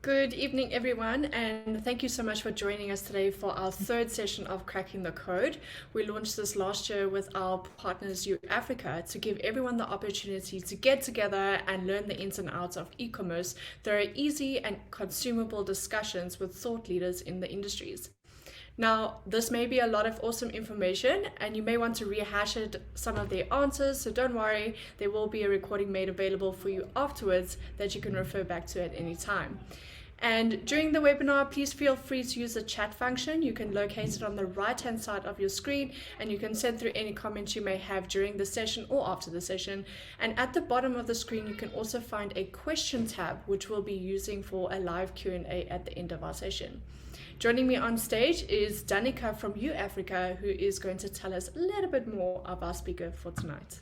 Good evening, everyone, and thank you so much for joining us today for our third session of Cracking the Code. We launched this last year with our partners uAfrica to give everyone the opportunity to get together and learn the ins and outs of e-commerce through easy and consumable discussions with thought leaders in the industries. Now, this may be a lot of awesome information, and you may want to rehash some of their answers, so don't worry, there will be a recording made available for you afterwards that you can refer back to at any time. And during the webinar, please feel free to use the chat function. You can locate it on the right-hand side of your screen, and you can send through any comments you may have during the session or after the session. And at the bottom of the screen, you can also find a question tab, which we'll be using for a live Q&A at the end of our session. Joining me on stage is Danika from uAfrica, who is going to tell us a little bit more of our speaker for tonight.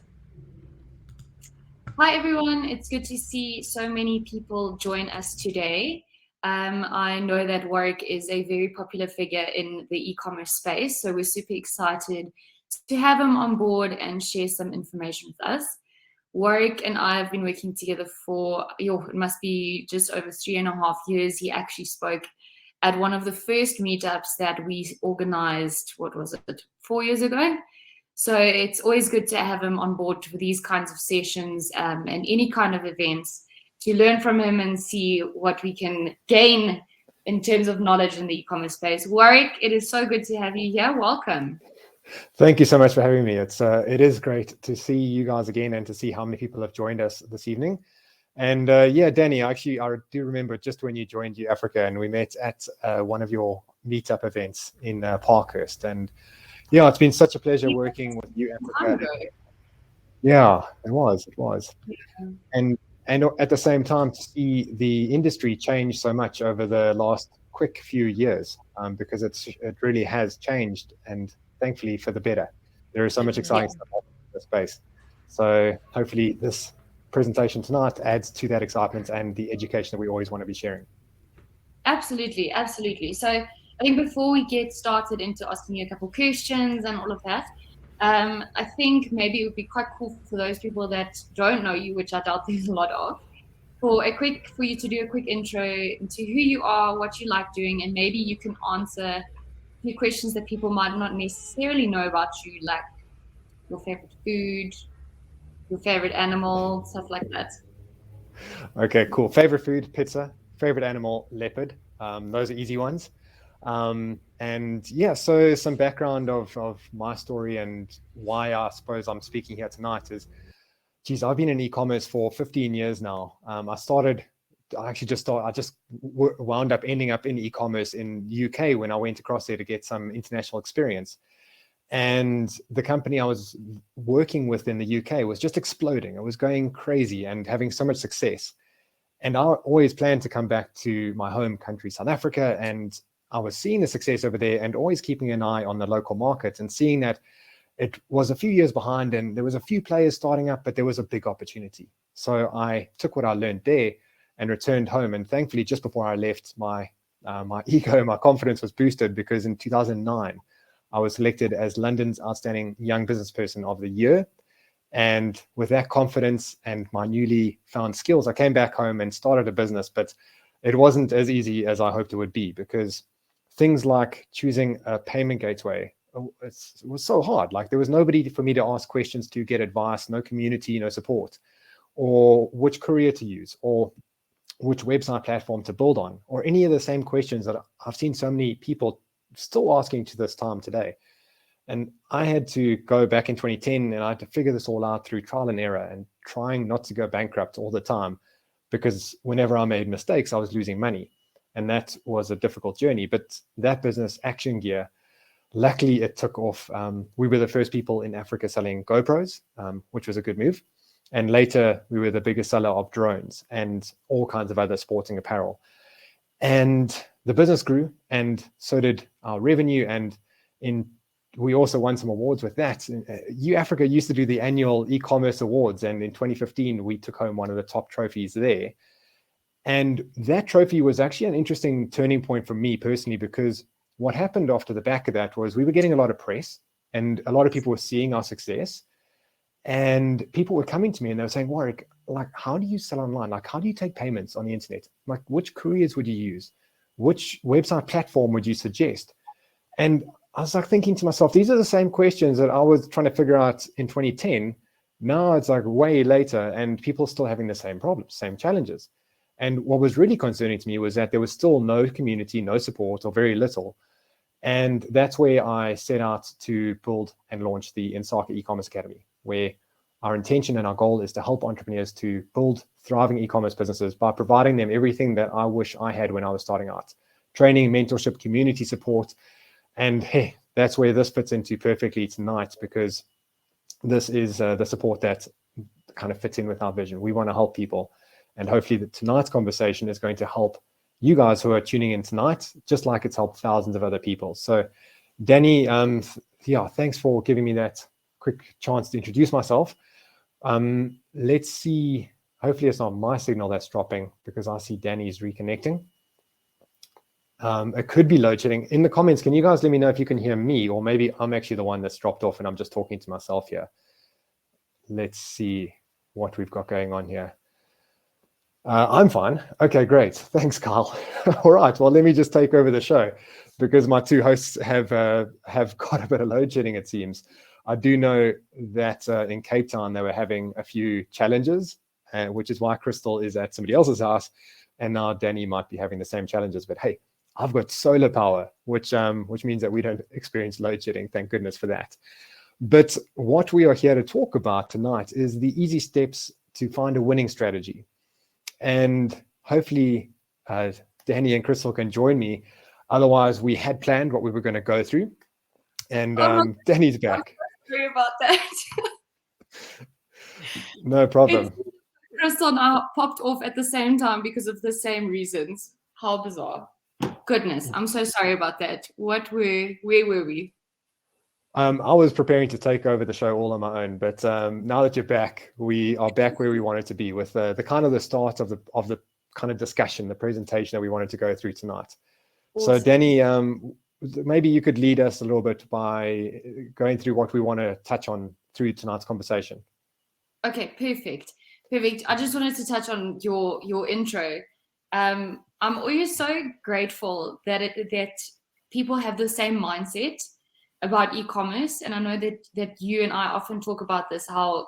Hi, everyone. It's good to see so many people join us today. I know that Warrick is a very popular figure in the e-commerce space, so we're super excited to have him on board and share some information with us. Warrick and I have been working together for, it must be just over 3.5 years. He actually spoke at one of the first meetups that we organized, 4 years ago? So it's always good to have him on board for these kinds of sessions and any kind of events to learn from him and see what we can gain in terms of knowledge in the e-commerce space. Warrick, it is so good to have you here. Welcome. Thank you so much for having me. It is great to see you guys again and to see how many people have joined us this evening. And Danny, actually, I do remember just when you joined uAfrica and we met at one of your meetup events in Parkhurst. And yeah, it's been such a pleasure working with uAfrica. Yeah, it was. Yeah. And at the same time, to see the industry change so much over the last quick few years, because it really has changed, and thankfully for the better. There is so much exciting stuff in the space. So hopefully this presentation tonight adds to that excitement and the education that we always want to be sharing. Absolutely. So I think before we get started into asking you a couple questions and all of that, I think maybe it would be quite cool for those people that don't know you, which I doubt there's a lot of, for you to do a quick intro into who you are, what you like doing, and maybe you can answer a few questions that people might not necessarily know about you, like your favorite food, your favorite animal, stuff like that. Okay, cool. Favorite food, pizza. Favorite animal, leopard. Those are easy ones. And yeah, so some background of my story and why I suppose I'm speaking here tonight is, geez, I've been in e-commerce for 15 years now. I just wound up ending up in e-commerce in UK when I went across there to get some international experience. And the company I was working with in the UK was just exploding. It was going crazy and having so much success. And I always planned to come back to my home country, South Africa, and I was seeing the success over there and always keeping an eye on the local market and seeing that it was a few years behind and there was a few players starting up, but there was a big opportunity. So I took what I learned there and returned home. And thankfully, just before I left, my ego, my confidence was boosted, because in 2009, I was selected as London's Outstanding Young Business Person of the Year. And with that confidence and my newly found skills, I came back home and started a business, but it wasn't as easy as I hoped it would be, because things like choosing a payment gateway, it was so hard. Like, there was nobody for me to ask questions to, get advice, no community, no support, or which courier to use, or which website platform to build on, or any of the same questions that I've seen so many people still asking to this time today. And I had to go back in 2010 and I had to figure this all out through trial and error and trying not to go bankrupt all the time, because whenever I made mistakes, I was losing money. And that was a difficult journey. But that business, Action Gear, luckily it took off. We were the first people in Africa selling GoPros, which was a good move. And later we were the biggest seller of drones and all kinds of other sporting apparel. And the business grew, and so did our revenue. And we also won some awards with that. uAfrica used to do the annual e-commerce awards, and in 2015 we took home one of the top trophies there. And that trophy was actually an interesting turning point for me personally, because what happened after the back of that was we were getting a lot of press and a lot of people were seeing our success, and people were coming to me and they were saying, Warrick, like, how do you sell online? Like, how do you take payments on the internet? Like, which couriers would you use? Which website platform would you suggest? And I was like thinking to myself, these are the same questions that I was trying to figure out in 2010. Now it's like way later and people are still having the same problems, same challenges. And what was really concerning to me was that there was still no community, no support, or very little. And that's where I set out to build and launch the Insaka e-commerce academy, where our intention and our goal is to help entrepreneurs to build thriving e-commerce businesses by providing them everything that I wish I had when I was starting out: training, mentorship, community support. And hey, that's where this fits into perfectly tonight, because this is the support that kind of fits in with our vision. We want to help people, and hopefully tonight's conversation is going to help you guys who are tuning in tonight, just like it's helped thousands of other people. So Danny, thanks for giving me that quick chance to introduce myself. Let's see, hopefully it's not my signal that's dropping, because I see Danny's reconnecting. It could be load shedding. In the comments, can you guys let me know if you can hear me, or maybe I'm actually the one that's dropped off and I'm just talking to myself here. Let's see what we've got going on here. I'm fine. Okay, great. Thanks, Carl. All right. Well, let me just take over the show, because my two hosts have got a bit of load shedding, it seems. I do know that in Cape Town, they were having a few challenges, which is why Crystal is at somebody else's house. And now Danny might be having the same challenges. But hey, I've got solar power, which means that we don't experience load shedding. Thank goodness for that. But what we are here to talk about tonight is the easy steps to find a winning strategy. And hopefully Danny and Crystal can join me. Otherwise, we had planned what we were going to go through. And Danny's back. Sorry about that. No problem. Crystal and I popped off at the same time because of the same reasons. How bizarre. Goodness, I'm so sorry about that. Where were we? I was preparing to take over the show all on my own, but now that you're back, we are back where we wanted to be, with the kind of the start of the kind of discussion, the presentation that we wanted to go through tonight. Awesome. So Danny, maybe you could lead us a little bit by going through what we want to touch on through tonight's conversation. Okay, perfect. I just wanted to touch on your intro. I'm always so grateful that people have the same mindset about e-commerce, and I know that you and I often talk about this, how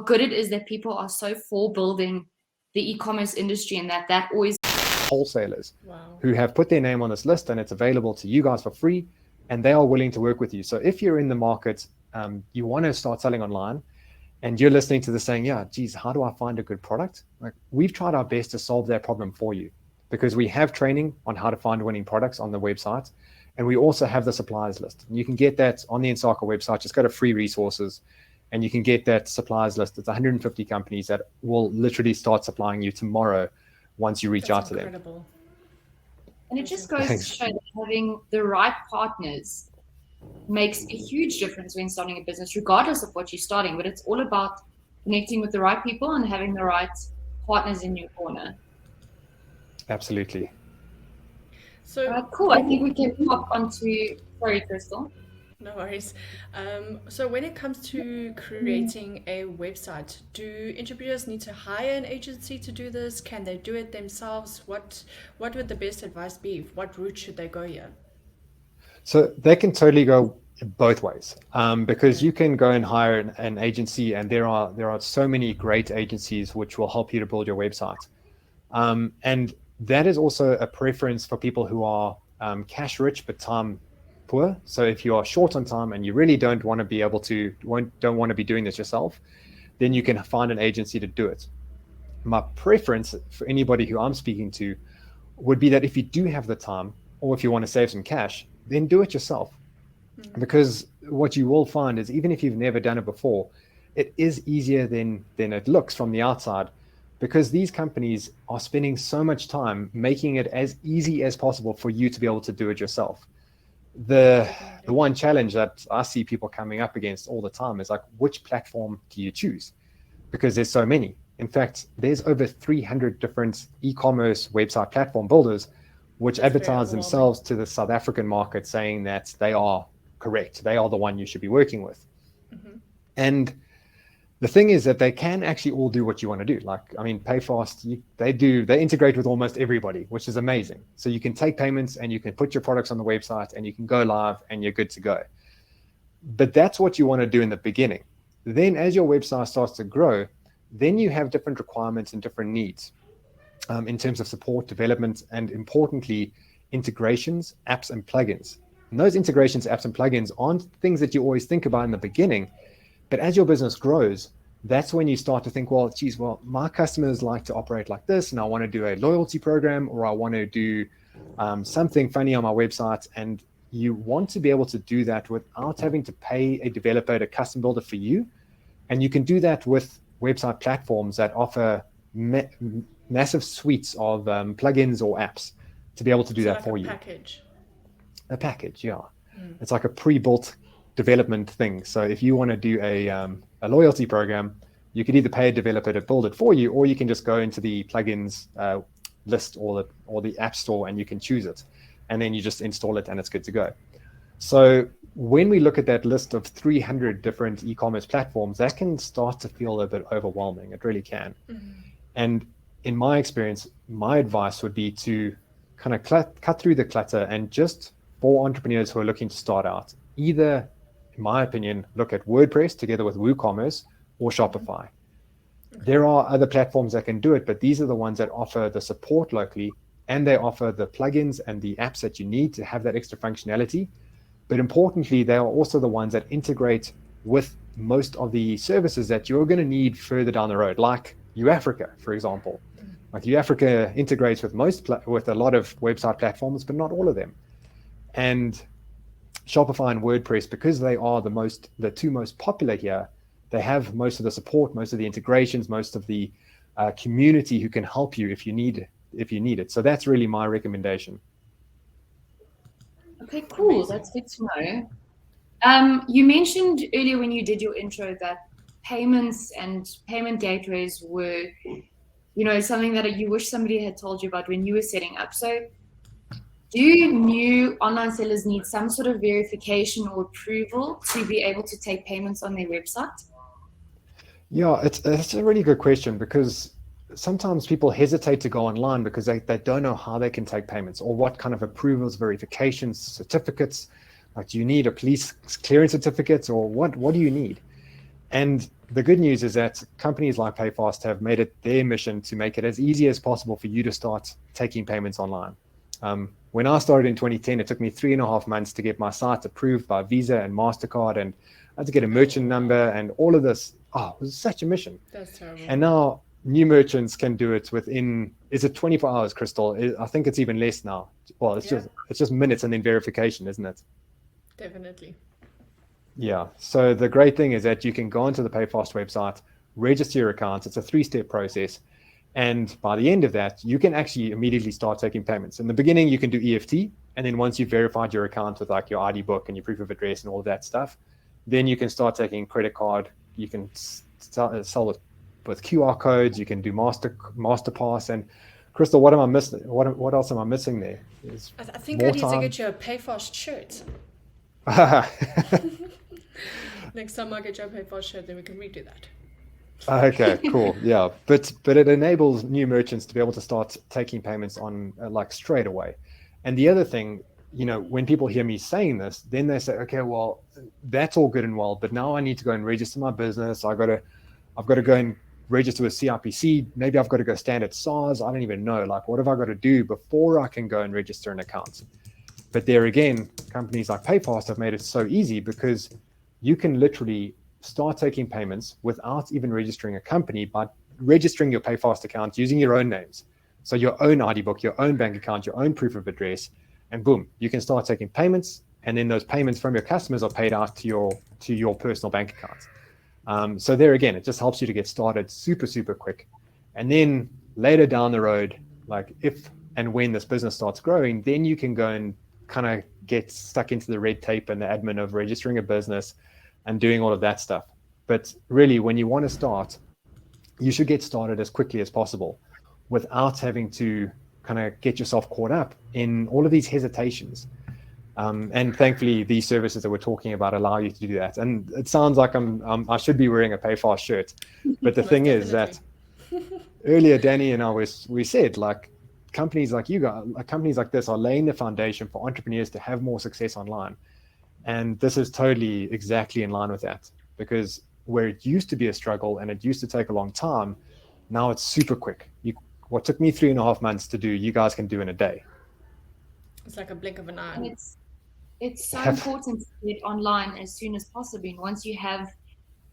good it is that people are so for building the e-commerce industry, and that always wholesalers who have put their name on this list, and it's available to you guys for free, and they are willing to work with you. So if you're in the market, you want to start selling online, and you're listening to this saying, yeah, geez, how do I find a good product? Like, we've tried our best to solve that problem for you, because we have training on how to find winning products on the website. And we also have the suppliers list. You can get that on the Insaka website. Just go to free resources and you can get that suppliers list. It's 150 companies that will literally start supplying you tomorrow once you reach out to them. And it just goes to show that having the right partners makes a huge difference when starting a business, regardless of what you're starting. But it's all about connecting with the right people and having the right partners in your corner. Absolutely. So cool. I think we can hop onto. Sorry, Crystal. No worries. So when it comes to creating a website, do entrepreneurs need to hire an agency to do this? Can they do it themselves? What would the best advice be? What route should they go here? So they can totally go both ways, because you can go and hire an agency, and there are so many great agencies which will help you to build your website. And that is also a preference for people who are cash rich but time poor. So if you are short on time and you really don't want to be doing this yourself, then you can find an agency to do it. My preference for anybody who I'm speaking to would be that if you do have the time, or if you want to save some cash, then do it yourself. Because what you will find is, even if you've never done it before, it is easier than it looks from the outside, because these companies are spending so much time making it as easy as possible for you to be able to do it yourself. The one challenge that I see people coming up against all the time is, like, which platform do you choose? Because there's so many. In fact, there's over 300 different e-commerce website platform builders which advertise themselves to the South African market, saying that they are correct. They are the one you should be working with. And The thing is that they can actually all do what you want to do. Like, I mean, PayFast, they integrate with almost everybody, which is amazing. So you can take payments and you can put your products on the website and you can go live and you're good to go. But that's what you want to do in the beginning. Then as your website starts to grow, then you have different requirements and different needs in terms of support, development, and importantly, integrations, apps, and plugins. And those integrations, apps, and plugins aren't things that you always think about in the beginning. But as your business grows, that's when you start to think, well, geez, well, my customers like to operate like this, and I want to do a loyalty program, or I want to do something funny on my website. And you want to be able to do that without having to pay a developer to custom build it for you. And you can do that with website platforms that offer massive suites of plugins or apps to be able to do that for you. A package, yeah. It's like a pre-built development thing. So if you want to do a loyalty program, you could either pay a developer to build it for you, or you can just go into the plugins list or the app store and you can choose it, and then you just install it and it's good to go. So when we look at that list of 300 different e-commerce platforms, that can start to feel a bit overwhelming. It really can. And in my experience, my advice would be to kind of cut through the clutter, and just for entrepreneurs who are looking to start out, either, in my opinion, look at WordPress together with WooCommerce or Shopify. There are other platforms that can do it, but these are the ones that offer the support locally, and they offer the plugins and the apps that you need to have that extra functionality. But importantly, they are also the ones that integrate with most of the services that you're going to need further down the road, like uAfrica, for example. Like uAfrica integrates with with a lot of website platforms, but not all of them. And Shopify and WordPress, because they are the two most popular here, they have most of the support, most of the integrations, most of the community who can help you if you need it. So that's really my recommendation. Okay, cool. That's good to know. You mentioned earlier when you did your intro that payments and payment gateways were, something that you wish somebody had told you about when you were setting up. So do new online sellers need some sort of verification or approval to be able to take payments on their website? Yeah, it's a really good question, because sometimes people hesitate to go online because they don't know how they can take payments or what kind of approvals, verifications, certificates. Like, do you need a police clearance certificate, or what do you need? And the good news is that companies like PayFast have made it their mission to make it as easy as possible for you to start taking payments online. When I started in 2010, it took me 3.5 months to get my site approved by Visa and MasterCard, and I had to get a merchant number and all of this. Oh, it was such a mission. That's terrible. And now new merchants can do it within, is it 24 hours, Crystal? I think it's even less now. Well, it's just minutes and then verification, isn't it? Definitely. Yeah. So the great thing is that you can go onto the PayFast website, register your account. It's a 3-step process. And by the end of that, you can actually immediately start taking payments. In the beginning, you can do EFT. And then once you've verified your account with like your ID book and your proof of address and all of that stuff, then you can start taking credit card. You can sell with QR codes. You can do MasterPass. And Crystal, what am I missing? What else am I missing there? I think I need to get you a PayFast shirt. Next time I get you a PayFast shirt, then we can redo that. Okay, cool. Yeah, but it enables new merchants to be able to start taking payments on like straight away. And the other thing, when people hear me saying this, then they say, okay, well, that's all good and well, but now I need to go and register my business. I've got to go and register with CIPC. Maybe I've got to go standard SARS. I don't even know. Like, what have I got to do before I can go and register an account? But there again, companies like PayFast have made it so easy, because you can literally start taking payments without even registering a company by registering your PayFast account using your own names. So your own ID book, your own bank account, your own proof of address, and boom, you can start taking payments. And then those payments from your customers are paid out to your personal bank account. So there again, it just helps you to get started super, super quick. And then later down the road, like if and when this business starts growing, then you can go and kind of get stuck into the red tape and the admin of registering a business and doing all of that stuff. But really, when you want to start, you should get started as quickly as possible without having to kind of get yourself caught up in all of these hesitations. And thankfully, these services that we're talking about allow you to do that. And it sounds like I should be wearing a PayFast shirt, but the thing is that earlier, Danny and I we said, like, companies like you guys, companies like this are laying the foundation for entrepreneurs to have more success online. And this is totally exactly in line with that, because where it used to be a struggle and it used to take a long time, now it's super quick. What took me 3.5 months to do, you guys can do in a day. It's like a blink of an eye. And it's so important to get online as soon as possible. And once you have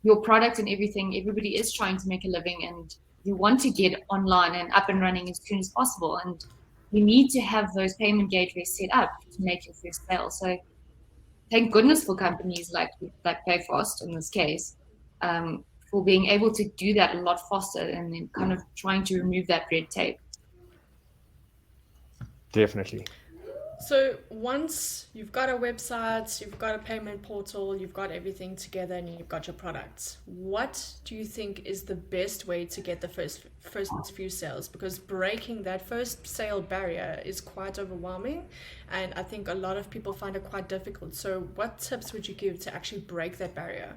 your product and everything, everybody is trying to make a living, and you want to get online and up and running as soon as possible. And you need to have those payment gateways set up to make your first sale. So thank goodness for companies like PayFast in this case, for being able to do that a lot faster and then kind of trying to remove that red tape. Definitely. So once you've got a website, you've got a payment portal, you've got everything together and you've got your products, what do you think is the best way to get the first few sales? Because breaking that first sale barrier is quite overwhelming, and I think a lot of people find it quite difficult. So what tips would you give to actually break that barrier?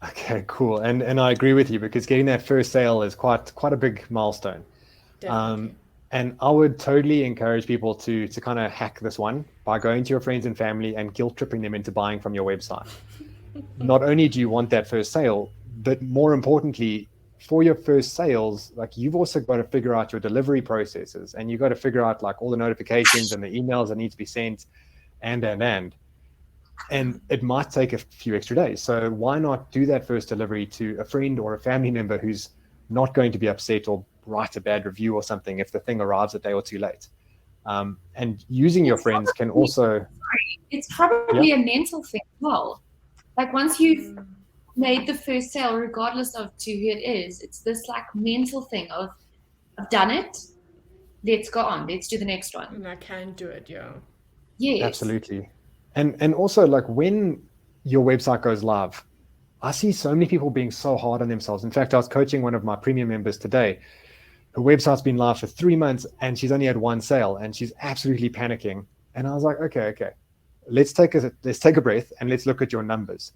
Okay, cool. And I agree with you, because getting that first sale is quite a big milestone. Definitely. And I would totally encourage people to kind of hack this one by going to your friends and family and guilt tripping them into buying from your website. Not only do you want that first sale, but more importantly, for your first sales, like, you've also got to figure out your delivery processes, and you've got to figure out like all the notifications and the emails that need to be sent, and it might take a few extra days. So why not do that first delivery to a friend or a family member who's not going to be upset or write a bad review or something if the thing arrives a day or two late. And using your friends can also... It's probably a mental thing as well. Like, once you've made the first sale, regardless of to who it is, it's this like mental thing of, I've done it, let's go on, let's do the next one. And I can do it, yeah. Yes. Absolutely. And also, like, when your website goes live, I see so many people being so hard on themselves. In fact, I was coaching one of my premium members today. Her website's been live for 3 months and she's only had one sale, and she's absolutely panicking. And I was like, okay, let's take a breath and let's look at your numbers,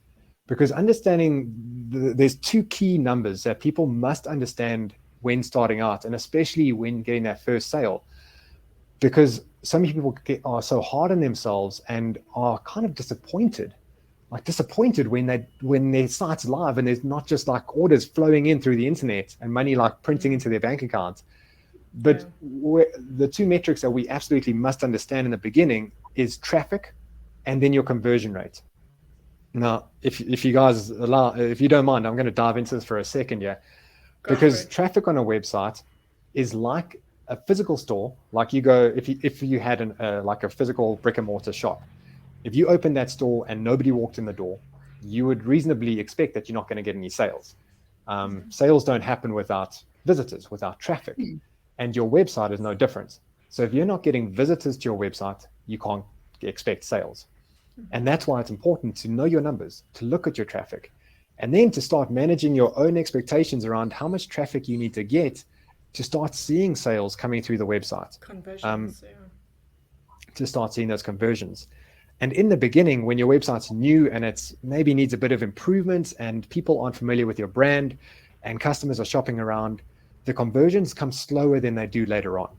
because understanding there's 2 key numbers that people must understand when starting out, and especially when getting that first sale, because so many people are so hard on themselves and are kind of disappointed when their site's live and there's not just like orders flowing in through the internet and money like printing into their bank account. But the 2 metrics that we absolutely must understand in the beginning is traffic and then your conversion rate. Now, if you guys allow, if you don't mind, I'm going to dive into this for a second here, because traffic on a website is like a physical store. Like, you go, if you had like a physical brick and mortar shop, if you opened that store and nobody walked in the door, you would reasonably expect that you're not going to get any sales. Sales don't happen without visitors, without traffic. And your website is no different. So if you're not getting visitors to your website, you can't expect sales. And that's why it's important to know your numbers, to look at your traffic, and then to start managing your own expectations around how much traffic you need to get to start seeing sales coming through the website. Conversions, to start seeing those conversions. And in the beginning, when your website's new and it's maybe needs a bit of improvement and people aren't familiar with your brand and customers are shopping around, the conversions come slower than they do later on.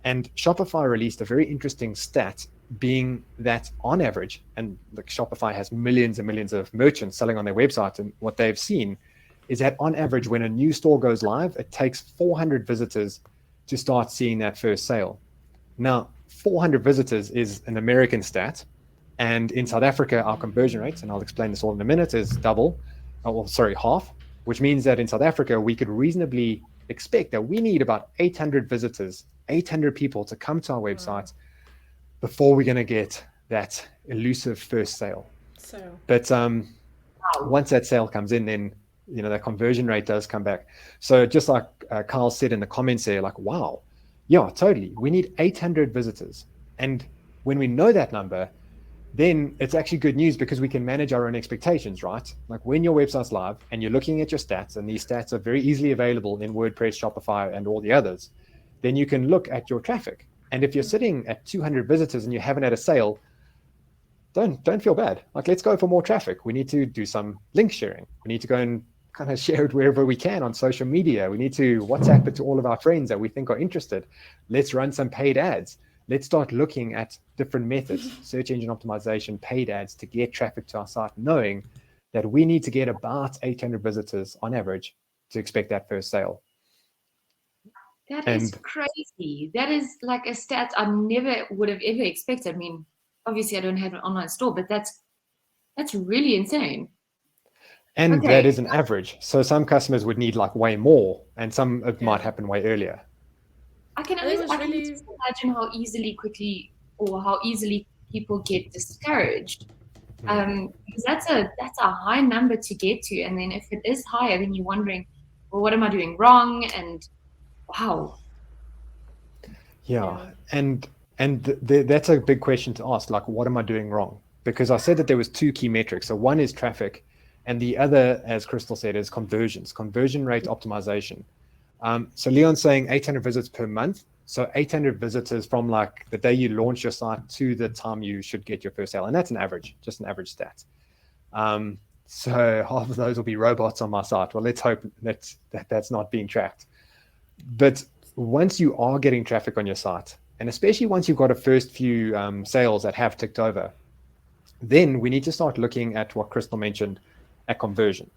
And Shopify released a very interesting stat, being that on average, and like, Shopify has millions and millions of merchants selling on their website, and what they've seen is that on average, when a new store goes live, it takes 400 visitors to start seeing that first sale. Now, 400 visitors is an American stat. And in South Africa, our conversion rates, and I'll explain this all in a minute, is half, which means that in South Africa, we could reasonably expect that we need about 800 visitors, 800 people to come to our website before we're going to get that elusive first sale. But once that sale comes in, then, you know, that conversion rate does come back. So just like Kyle said in the comments there, like, wow, yeah, totally. We need 800 visitors. And when we know that number, then it's actually good news, because we can manage our own expectations, right? Like, when your website's live and you're looking at your stats, and these stats are very easily available in WordPress, Shopify, and all the others, then you can look at your traffic. And if you're sitting at 200 visitors and you haven't had a sale, don't feel bad. Like, let's go for more traffic. We need to do some link sharing. We need to go and kind of share it wherever we can on social media. We need to WhatsApp it to all of our friends that we think are interested. Let's run some paid ads. Let's start looking at different methods, search engine optimization, paid ads, to get traffic to our site, knowing that we need to get about 800 visitors on average to expect that first sale. That is crazy. That is like a stat I never would have ever expected. I mean, obviously I don't have an online store, but that's really insane. And that is an average. So some customers would need like way more, and some it might happen way earlier. I can just imagine how easily people get discouraged. Because that's a high number to get to. And then if it is higher, then you're wondering, well, what am I doing wrong? And wow. Yeah. And that's a big question to ask, like, what am I doing wrong? Because I said that there was two key metrics. So one is traffic, and the other, as Crystal said, is conversion rate optimization. So Leon's saying 800 visits per month. So 800 visitors from like the day you launch your site to the time you should get your first sale. And that's an average, just an average stat. So half of those will be robots on my site. Well, let's hope that's not being tracked. But once you are getting traffic on your site, and especially once you've got a first few sales that have ticked over, then we need to start looking at what Crystal mentioned, at conversion.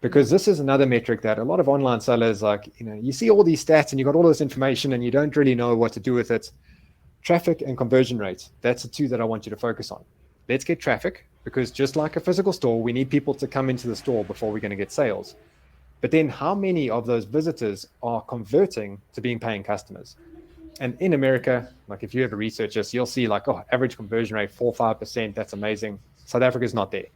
Because this is another metric that a lot of online sellers, like, you see all these stats and you got all this information and you don't really know what to do with it. Traffic and conversion rates, that's the two that I want you to focus on. Let's get traffic, because just like a physical store, we need people to come into the store before we're going to get sales. But then how many of those visitors are converting to being paying customers? And in America, like if you ever research this, you'll see like, average conversion rate, 4-5%, that's amazing. South Africa's not there.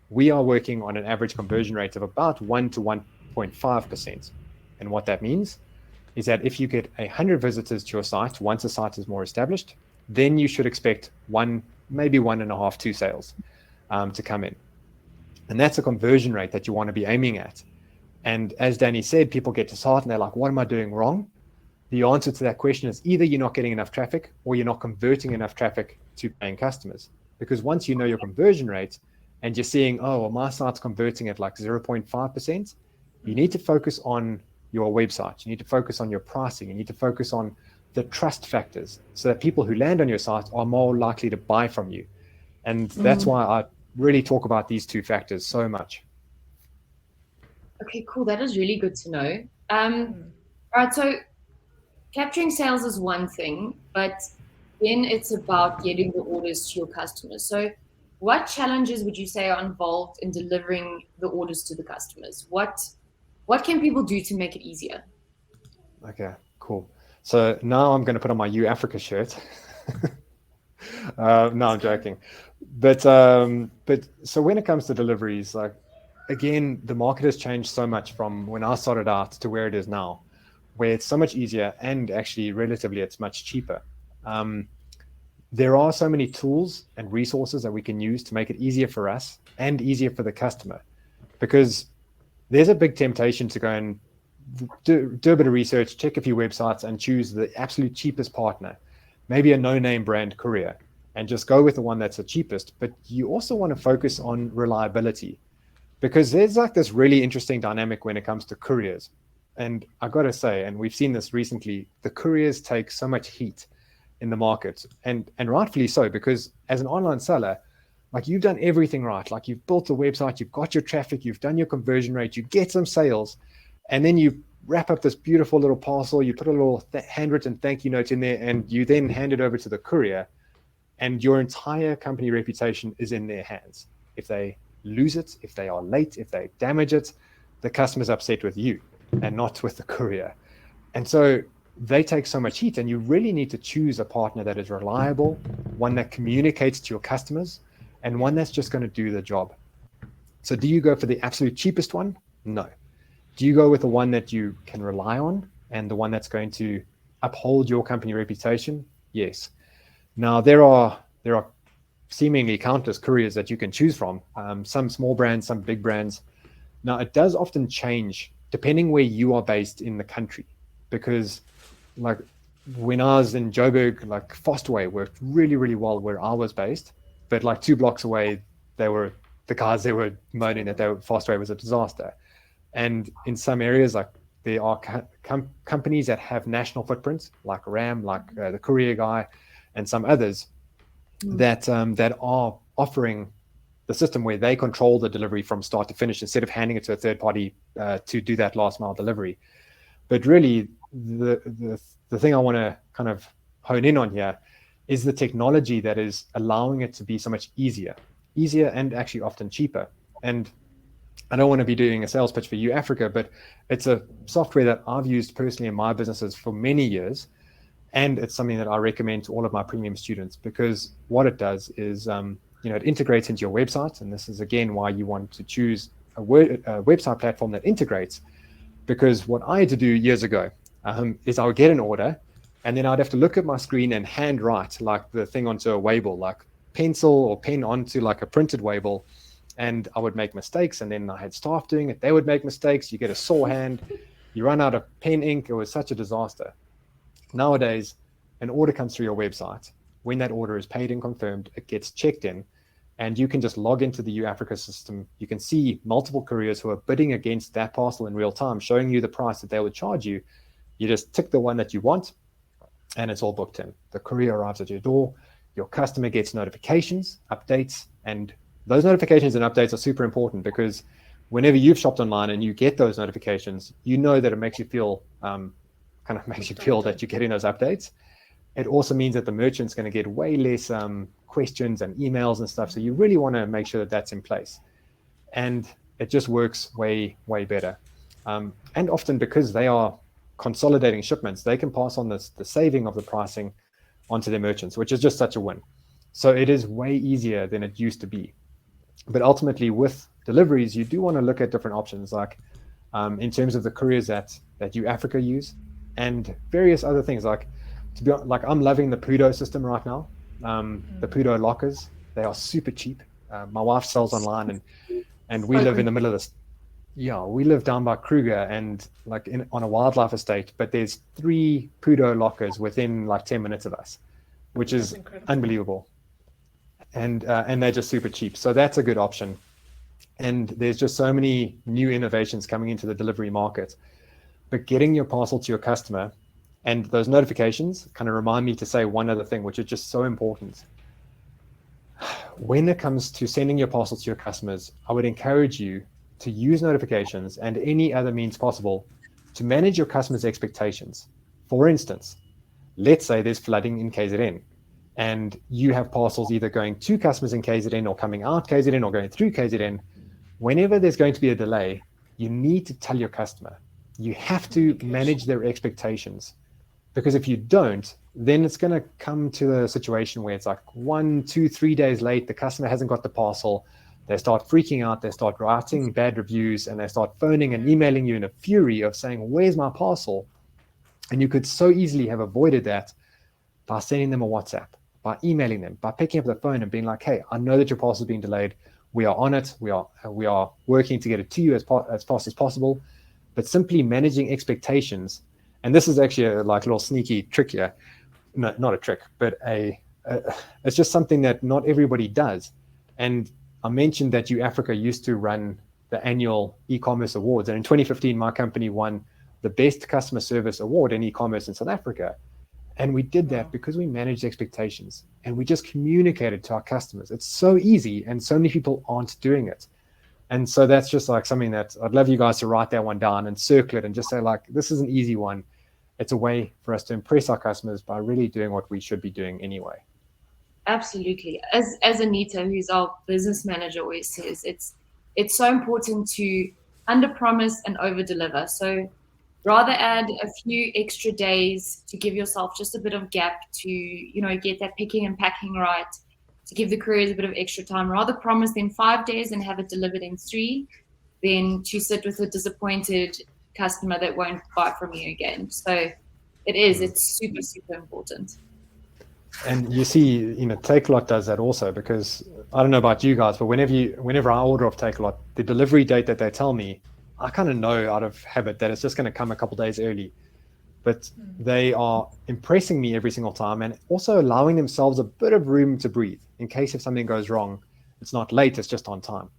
We are working on an average conversion rate of about 1 to 1.5%. And what that means is that if you get 100 visitors to your site, once the site is more established, then you should expect maybe 1.5, 2 sales to come in. And that's a conversion rate that you want to be aiming at. And as Danny said, people get to site and they're like, what am I doing wrong? The answer to that question is either you're not getting enough traffic or you're not converting enough traffic to paying customers. Because once you know your conversion rate, and you're seeing, my site's converting at like 0.5%, you need to focus on your website. You need to focus on your pricing. You need to focus on the trust factors so that people who land on your site are more likely to buy from you. And that's why I really talk about these two factors so much. Okay, cool. That is really good to know. All right, so capturing sales is one thing, but then it's about getting the orders to your customers. So what challenges would you say are involved in delivering the orders to the customers? What can people do to make it easier? Okay, cool. So now I'm going to put on my uAfrica shirt. No, I'm joking. But so when it comes to deliveries, like, again, the market has changed so much from when I started out to where it is now, where it's so much easier and actually relatively it's much cheaper. There are so many tools and resources that we can use to make it easier for us and easier for the customer, because there's a big temptation to go and do a bit of research, check a few websites and choose the absolute cheapest partner, maybe a no-name brand courier, and just go with the one that's the cheapest. But you also want to focus on reliability, because there's like this really interesting dynamic when it comes to couriers. And I got to say, and we've seen this recently, the couriers take so much heat in the market, and rightfully so, because as an online seller, like, you've done everything right. Like, you've built a website, you've got your traffic, you've done your conversion rate, you get some sales, and then you wrap up this beautiful little parcel, you put a little handwritten thank you note in there, and you then hand it over to the courier, and your entire company reputation is in their hands. If they lose it, if they are late, if they damage it, the customer's upset with you and not with the courier. And so they take so much heat, and you really need to choose a partner that is reliable, one that communicates to your customers, and one that's just going to do the job. So do you go for the absolute cheapest one? No. Do you go with the one that you can rely on and the one that's going to uphold your company reputation? Yes. Now, there are seemingly countless couriers that you can choose from, some small brands, some big brands. Now, it does often change depending where you are based in the country, because like when I was in Joburg, like Fastway worked really, really well where I was based. but like 2 blocks away, the guys they were moaning that Fastway was a disaster. And in some areas, like there are companies that have national footprints, like Ram, like the courier guy, and some others that are offering the system where they control the delivery from start to finish instead of handing it to a third party to do that last mile delivery. But really, the thing I want to kind of hone in on here is the technology that is allowing it to be so much easier and actually often cheaper. And I don't want to be doing a sales pitch for uAfrica, but it's a software that I've used personally in my businesses for many years. And it's something that I recommend to all of my premium students, because what it does is, it integrates into your website. And this is, again, why you want to choose a website platform that integrates. Because what I had to do years ago is I would get an order, and then I'd have to look at my screen and hand write like the thing onto a waybill, like pencil or pen onto like a printed waybill. And I would make mistakes, and then I had staff doing it. They would make mistakes. You get a sore hand. You run out of pen ink. It was such a disaster. Nowadays, an order comes through your website. When that order is paid and confirmed, it gets checked in, and you can just log into the uAfrica system. You can see multiple couriers who are bidding against that parcel in real time, showing you the price that they would charge you. You just tick the one that you want, and it's all booked in. The courier arrives at your door. Your customer gets notifications, updates, and those notifications and updates are super important, because whenever you've shopped online and you get those notifications, you know that it makes you feel that you're getting those updates. It also means that the merchant's going to get way less questions and emails and stuff. So you really want to make sure that that's in place. And it just works way, way better. And often, because they are consolidating shipments, they can pass on the saving of the pricing onto their merchants, which is just such a win. So it is way easier than it used to be. But ultimately, with deliveries, you do want to look at different options, like in terms of the couriers that uAfrica use, and various other things. Like, to be honest, like, I'm loving the Pudo system right now. The Pudo lockers, they are super cheap. My wife sells online, and we live in the middle of this. Yeah, we live down by Kruger, and like on a wildlife estate, but there's 3 Pudo lockers within like 10 minutes of us, which is unbelievable. And they're just super cheap. So that's a good option. And there's just so many new innovations coming into the delivery market. But getting your parcel to your customer, and those notifications kind of remind me to say one other thing, which is just so important. When it comes to sending your parcel to your customers, I would encourage you to use notifications and any other means possible to manage your customers' expectations. For instance, let's say there's flooding in KZN, and you have parcels either going to customers in KZN or coming out KZN or going through KZN. Whenever there's going to be a delay, you need to tell your customer. You have to manage their expectations, because if you don't, then it's going to come to a situation where it's like 1, 2, 3 days late. The customer hasn't got the parcel. They start freaking out. They start writing bad reviews, and they start phoning and emailing you in a fury of saying, "Where's my parcel?" And you could so easily have avoided that by sending them a WhatsApp, by emailing them, by picking up the phone and being like, "Hey, I know that your parcel is being delayed. We are on it. We are working to get it to you as fast as possible." But simply managing expectations, and this is actually a little sneaky trick here. No, not a trick, but it's just something that not everybody does. And I mentioned that uAfrica used to run the annual e-commerce awards, and in 2015, my company won the best customer service award in e-commerce in South Africa. And we did that because we managed expectations and we just communicated to our customers. It's so easy, and so many people aren't doing it. And so that's just like something that I'd love you guys to write that one down and circle it and just say, like, this is an easy one. It's a way for us to impress our customers by really doing what we should be doing anyway. Absolutely. As Anita, who's our business manager, always says, it's so important to under-promise and over-deliver. So rather add a few extra days to give yourself just a bit of gap to, get that picking and packing right, to give the couriers a bit of extra time. Rather promise them 5 days and have it delivered in 3 than to sit with a disappointed customer that won't buy from you again. So it's super, super important. And you see, Takealot does that also, because I don't know about you guys, but whenever I order off Takealot, the delivery date that they tell me, I kind of know out of habit that it's just going to come a couple days early. but they are impressing me every single time and also allowing themselves a bit of room to breathe in case if something goes wrong. It's not late, it's just on time.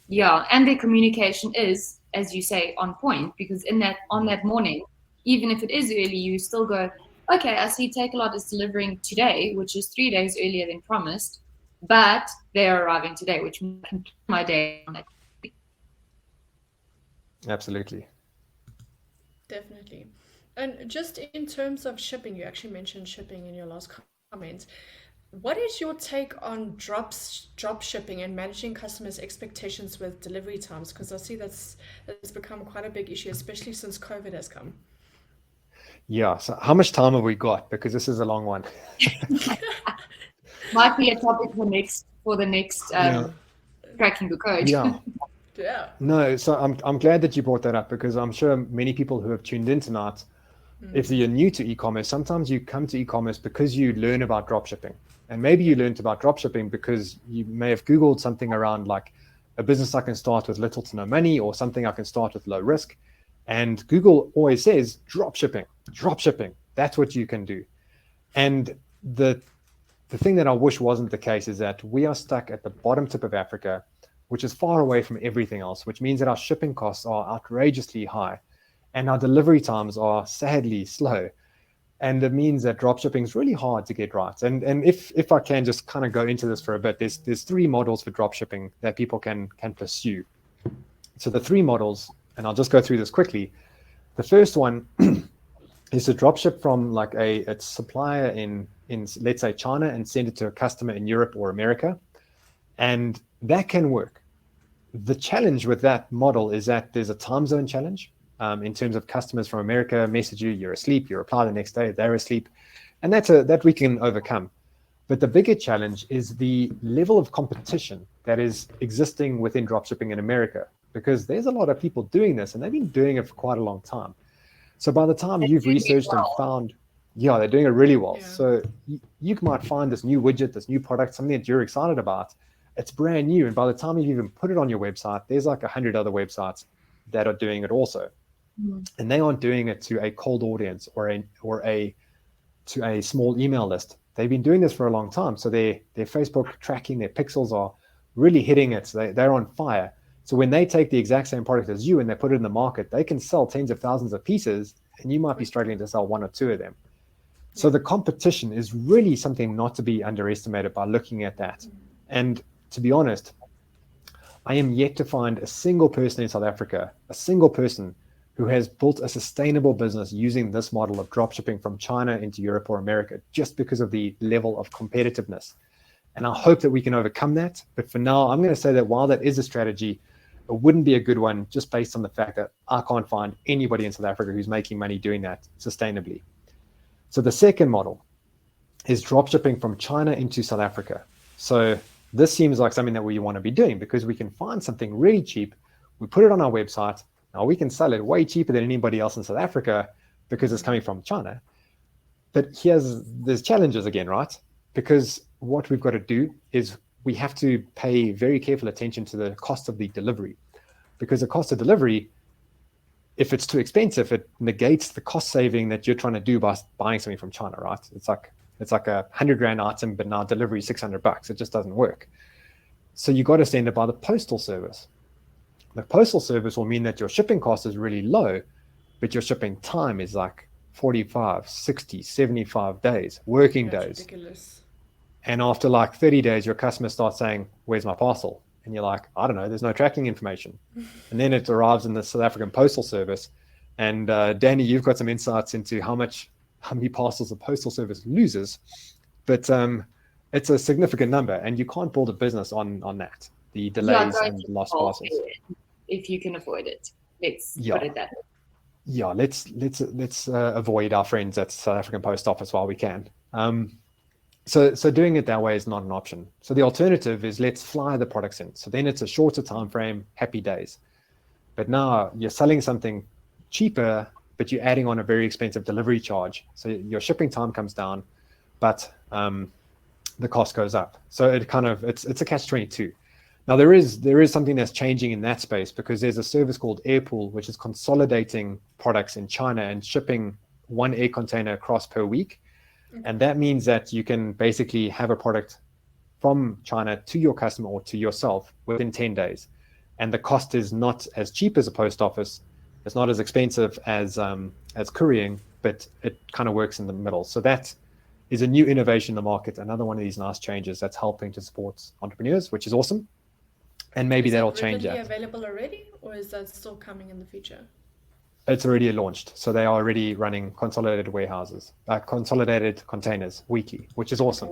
Yeah, and their communication is, as you say, on point, because on that morning, even if it is early, you still go, okay, I see Takealot is delivering today, which is 3 days earlier than promised, but they're arriving today, which means I can plan my day on that. Absolutely. Definitely. And just in terms of shipping, you actually mentioned shipping in your last comment. What is your take on drop shipping and managing customers' expectations with delivery times? Because I see that's become quite a big issue, especially since COVID has come. Yeah. So how much time have we got? Because this is a long one. Might be a topic for the next cracking the code. Yeah. Yeah. No, so I'm glad that you brought that up, because I'm sure many people who have tuned in tonight, if you're new to e-commerce, sometimes you come to e-commerce because you learn about dropshipping. And maybe you learned about dropshipping because you may have Googled something around like a business I can start with little to no money, or something I can start with low risk. And Google always says dropshipping. That's what you can do. And the thing that I wish wasn't the case is that we are stuck at the bottom tip of Africa, which is far away from everything else, which means that our shipping costs are outrageously high and our delivery times are sadly slow. And it means that dropshipping is really hard to get right. And if I can just kind of go into this for a bit, there's 3 models for dropshipping that people can pursue. So the 3 models, and I'll just go through this quickly. The first one is to dropship from like a supplier in let's say China and send it to a customer in Europe or America. And that can work. The challenge with that model is that there's a time zone challenge. In terms of customers from America message you, you're asleep, you reply the next day, they're asleep. And that we can overcome. But the bigger challenge is the level of competition that is existing within dropshipping in America, because there's a lot of people doing this and they've been doing it for quite a long time. So by the time you've researched and found, they're doing it really well. Yeah. So you might find this new widget, this new product, something that you're excited about. It's brand new. And by the time you've even put it on your website, there's like 100 other websites that are doing it also. And they aren't doing it to a cold audience or to a small email list. They've been doing this for a long time. So their Facebook tracking, their pixels are really hitting it. So they're on fire. So when they take the exact same product as you and they put it in the market, they can sell tens of thousands of pieces and you might be struggling to sell 1 or 2 of them. So the competition is really something not to be underestimated by looking at that. And to be honest, I am yet to find a single person in South Africa, who has built a sustainable business using this model of dropshipping from China into Europe or America, just because of the level of competitiveness. And I hope that we can overcome that. But for now, I'm going to say that while that is a strategy, it wouldn't be a good one just based on the fact that I can't find anybody in South Africa who's making money doing that sustainably. So the second model is dropshipping from China into South Africa. So this seems like something that we want to be doing because we can find something really cheap. We put it on our website. Now we can sell it way cheaper than anybody else in South Africa because it's coming from China. But there's challenges again, right? Because what we've got to do is we have to pay very careful attention to the cost of the delivery, because the cost of delivery, if it's too expensive, it negates the cost saving that you're trying to do by buying something from China, right? It's like a $100,000 item, but now delivery is $600. It just doesn't work. So you got to send it by the postal service. The postal service will mean that your shipping cost is really low, but your shipping time is like 45, 60, 75 days, working days. Ridiculous. And after like 30 days, your customer starts saying, "Where's my parcel?" And you're like, "I don't know, there's no tracking information." And then it arrives in the South African Postal Service. And Danny, you've got some insights into how many parcels the Postal Service loses. But it's a significant number, and you can't build a business on that. The delays and lost parcels. If you can avoid it, let's put it that way. Yeah, let's avoid our friends at South African Post Office while we can. So doing it that way is not an option. So the alternative is let's fly the products in. So then it's a shorter time frame, happy days. But now you're selling something cheaper, but you're adding on a very expensive delivery charge. So your shipping time comes down, but the cost goes up. So it's a catch-22. Now there is something that's changing in that space, because there's a service called Airpool, which is consolidating products in China and shipping one air container across per week. And that means that you can basically have a product from China to your customer or to yourself within 10 days. And the cost is not as cheap as a post office. It's not as expensive as couriering, but it kind of works in the middle. So that is a new innovation in the market. Another one of these nice changes that's helping to support entrepreneurs, which is awesome. And maybe that'll change that. Is that available already, or is that still coming in the future? It's already launched. So they are already running consolidated warehouses, consolidated containers weekly, which is awesome.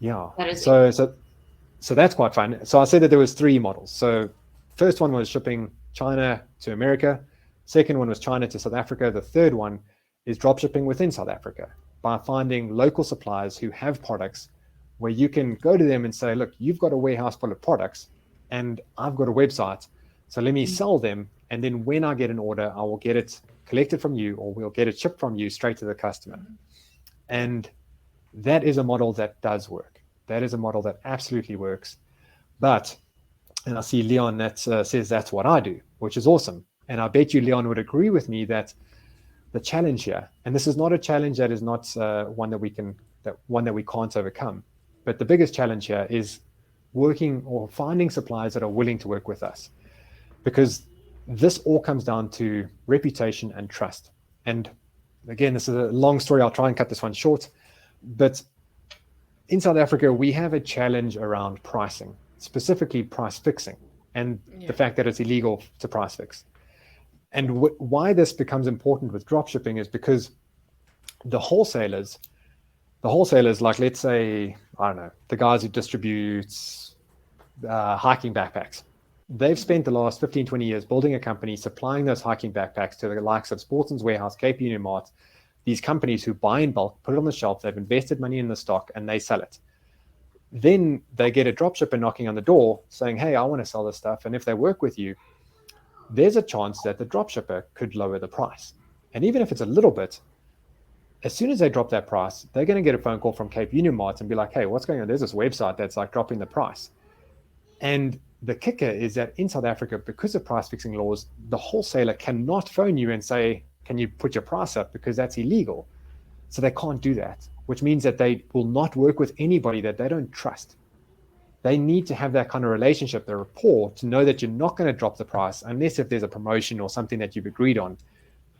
Yeah. So that's quite fun. So I said that there was 3 models. So first one was shipping China to America. Second one was China to South Africa. The third one is drop shipping within South Africa by finding local suppliers who have products where you can go to them and say, look, you've got a warehouse full of products and I've got a website. So let me sell them. And then when I get an order, I will get it collected from you, or we'll get it shipped from you straight to the customer. And that is a model that does work. That is a model that absolutely works. But, and I see Leon that says that's what I do, which is awesome. And I bet you Leon would agree with me that the challenge here, and this is not a challenge that is not one that we can't overcome, but the biggest challenge here is working or finding suppliers that are willing to work with us, because this all comes down to reputation and trust. And again, this is a long story. I'll try and cut this one short, but in South Africa, we have a challenge around pricing, specifically price fixing, and the fact that it's illegal to price fix. And why this becomes important with drop shipping is because the wholesalers, like, let's say, I don't know, the guys who distribute hiking backpacks, they've spent the last 15, 20 years building a company, supplying those hiking backpacks to the likes of Sportsman's Warehouse, Cape Union Mart, these companies who buy in bulk, put it on the shelf, they've invested money in the stock, and they sell it. Then they get a drop shipper knocking on the door saying, hey, I want to sell this stuff. And if they work with you, there's a chance that the drop shipper could lower the price. And even if it's a little bit, as soon as they drop that price, they're going to get a phone call from Cape Union Mart and be like, hey, what's going on? There's this website that's like dropping the price. And the kicker is that in South Africa, because of price fixing laws, the wholesaler cannot phone you and say, can you put your price up? Because that's illegal. So they can't do that, which means that they will not work with anybody that they don't trust. They need to have that kind of relationship, the rapport, to know that you're not going to drop the price unless if there's a promotion or something that you've agreed on.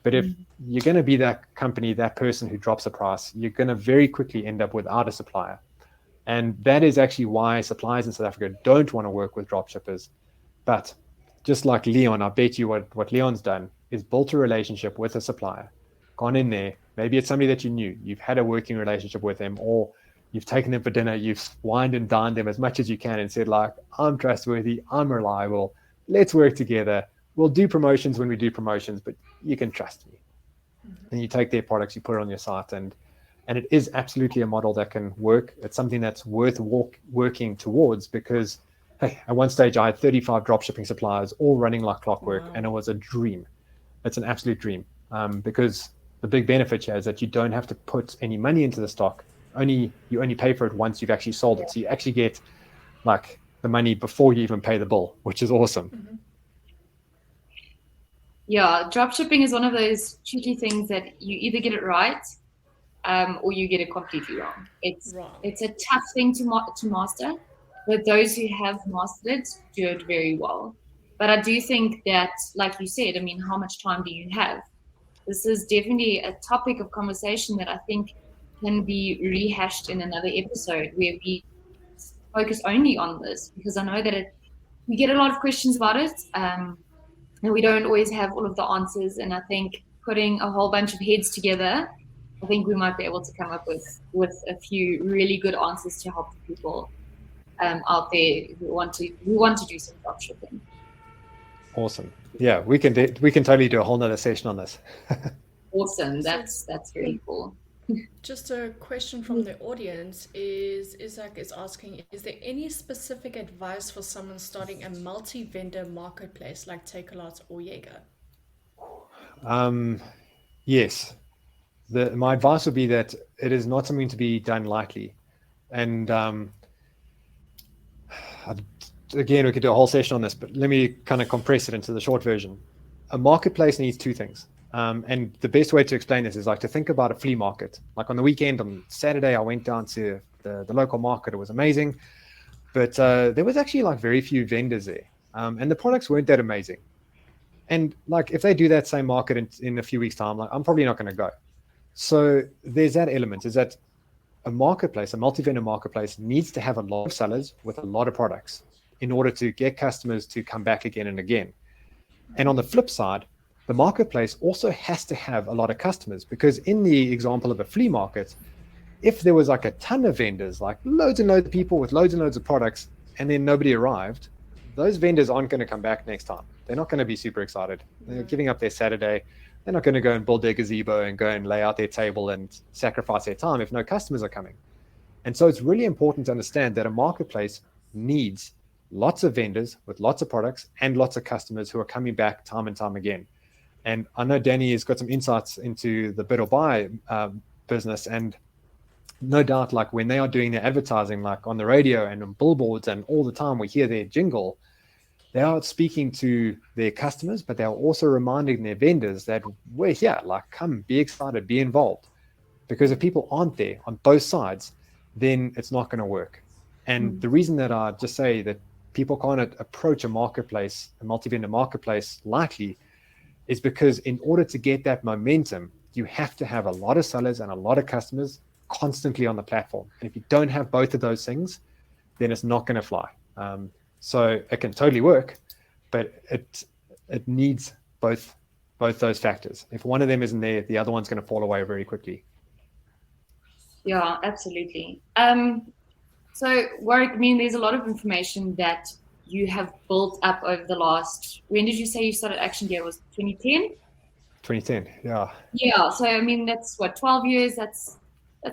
But if you're going to be that company, that person who drops the price, you're going to very quickly end up without a supplier. And that is actually why suppliers in South Africa don't want to work with drop shippers. But just like Leon, I bet you what Leon's done is built a relationship with a supplier, gone in there. Maybe it's somebody that you knew, you've had a working relationship with them, or you've taken them for dinner, you've wined and dined them as much as you can and said, like, I'm trustworthy, I'm reliable, let's work together. We'll do promotions when we do promotions, but you can trust me. And you take their products, you put it on your site, and it is absolutely a model that can work. It's something that's worth working towards, because, hey, at one stage I had 35 dropshipping suppliers all running like clockwork, and it was a dream. It's an absolute dream, because the big benefit here is that you don't have to put any money into the stock. You only pay for it once you've actually sold it. So you actually get like the money before you even pay the bill, which is awesome. Yeah, dropshipping is one of those tricky things that you either get it right or you get it completely wrong. It's a tough thing to master, but those who have mastered it do it very well. But I do think that, like you said, I mean, how much time do you have? This is definitely a topic of conversation that I think can be rehashed in another episode where we focus only on this, because I know that we get a lot of questions about it, and we don't always have all of the answers. And I think putting a whole bunch of heads together, I think we might be able to come up with a few really good answers to help people out there who want to do some dropshipping. Awesome. Yeah, we can totally do a whole nother session on this. Awesome. That's really cool. Just a question from the audience is Isaac is asking, is there any specific advice for someone starting a multi-vendor marketplace like Takealot or Jaeger? Yes. My advice would be that it is not something to be done lightly. And again, we could do a whole session on this, but let me kind of compress it into the short version. A marketplace needs two things: And the best way to explain this is like to think about a flea market. Like on the weekend, on Saturday, I went down to the local market. It was amazing. But there was actually like very few vendors there. And the products weren't that amazing. And like if they do that same market in a few weeks' time, like I'm probably not going to go. So there's that element, is that a marketplace, a multi-vendor marketplace, needs to have a lot of sellers with a lot of products in order to get customers to come back again and again. And on the flip side, the marketplace also has to have a lot of customers, because in the example of a flea market, if there was like a ton of vendors, like loads and loads of people with loads and loads of products, and then nobody arrived, those vendors aren't going to come back next time. They're not going to be super excited. They're giving up their Saturday. They're not going to go and build their gazebo and go and lay out their table and sacrifice their time if no customers are coming. And so it's really important to understand that a marketplace needs lots of vendors with lots of products and lots of customers who are coming back time and time again. And I know Danny has got some insights into the bid or buy business, and no doubt, like when they are doing their advertising, like on the radio and on billboards, and all the time we hear their jingle, they are speaking to their customers, but they are also reminding their vendors that we're here, like come, be excited, be involved. Because if people aren't there on both sides, then it's not going to work. And the reason that I just say that people can't approach a marketplace, a multi-vendor marketplace lightly, is because in order to get that momentum, you have to have a lot of sellers and a lot of customers constantly on the platform. And if you don't have both of those things, then it's not going to fly. So it can totally work, but it needs both those factors. If one of them isn't there, the other one's going to fall away very quickly. Yeah, absolutely. So Warrick, I mean, there's a lot of information that you have built up over the last, when did you say you started Action Gear? Was 2010? 2010, yeah. Yeah, so I mean, that's what, 12 years? That's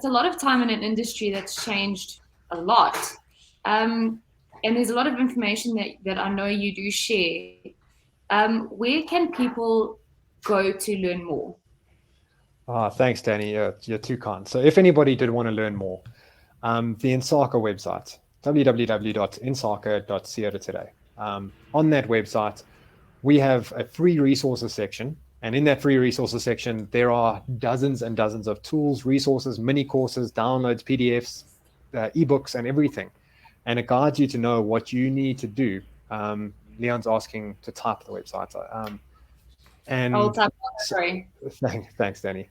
a lot of time in an industry that's changed a lot. And there's a lot of information that I know you do share. Where can people go to learn more? Thanks, Danny. You're too kind. So if anybody did want to learn more, the Insaka website, www.insaka.co today. On that website, we have a free resources section. And in that free resources section, there are dozens and dozens of tools, resources, mini courses, downloads, PDFs, ebooks, and everything. And it guides you to know what you need to do. Leon's asking to type the website. I'll type, sorry. Thanks, Danny.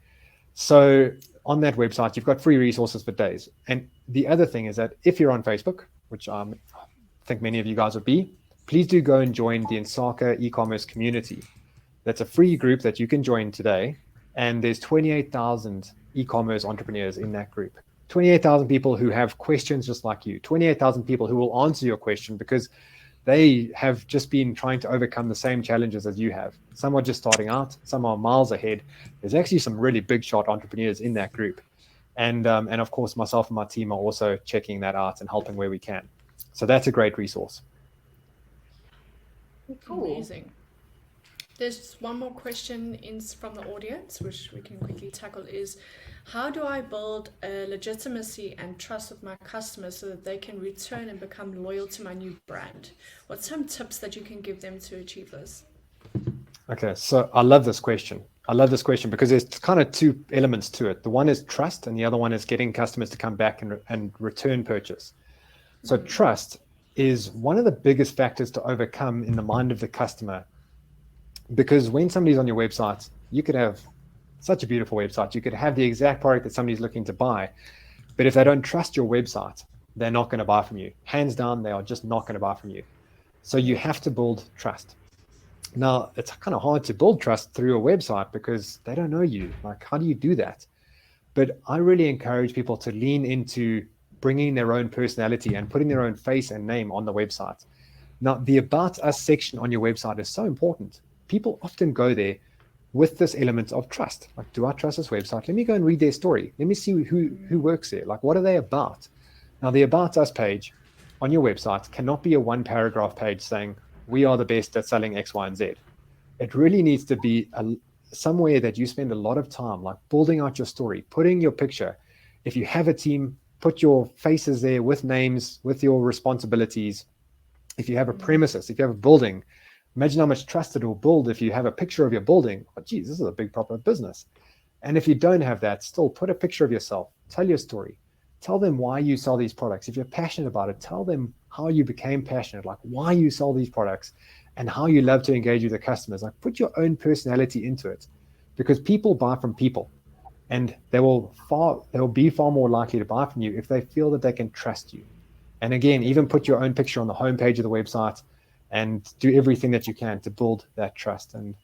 So on that website, you've got free resources for days. And the other thing is that if you're on Facebook, which I think many of you guys would be, please do go and join the Insaka e-commerce community. That's a free group that you can join today. And there's 28,000 e-commerce entrepreneurs in that group. 28,000 people who have questions just like you. 28,000 people who will answer your question because they have just been trying to overcome the same challenges as you have. Some are just starting out, some are miles ahead. There's actually some really big shot entrepreneurs in that group. And of course, myself and my team are also checking that out and helping where we can. So that's a great resource. Cool. Amazing. There's one more question from the audience, which we can quickly tackle, is how do I build a legitimacy and trust with my customers so that they can return and become loyal to my new brand? What's some tips that you can give them to achieve this? Okay, so I love this question. Because there's kind of two elements to it. The one is trust, and the other one is getting customers to come back and return purchase. So trust is one of the biggest factors to overcome in the mind of the customer. Because when somebody's on your website, you could have such a beautiful website. You could have the exact product that somebody's looking to buy. But if they don't trust your website, they're not going to buy from you. Hands down, they are just not going to buy from you. So you have to build trust. Now, it's kind of hard to build trust through a website because they don't know you. Like, how do you do that? But I really encourage people to lean into bringing their own personality and putting their own face and name on the website. Now, the About Us section on your website is so important. People often go there with this element of trust. Like, do I trust this website? Let me go and read their story. Let me see who works there. Like, what are they about? Now, the About Us page on your website cannot be a one paragraph page saying, we are the best at selling X, Y, and Z. It really needs to be somewhere that you spend a lot of time, like building out your story, putting your picture. If you have a team, put your faces there with names, with your responsibilities. If you have a premises, if you have a building, Imagine how much trust it will build if you have a picture of your building. Oh, geez, this is a big proper business. And if you don't have that, still put a picture of yourself, tell your story, tell them why you sell these products. If you're passionate about it, tell them how you became passionate, like why you sell these products and how you love to engage with the customers. Like put your own personality into it, because people buy from people, and they will be far more likely to buy from you if they feel that they can trust you. And again, even put your own picture on the homepage of the website and do everything that you can to build that trust. And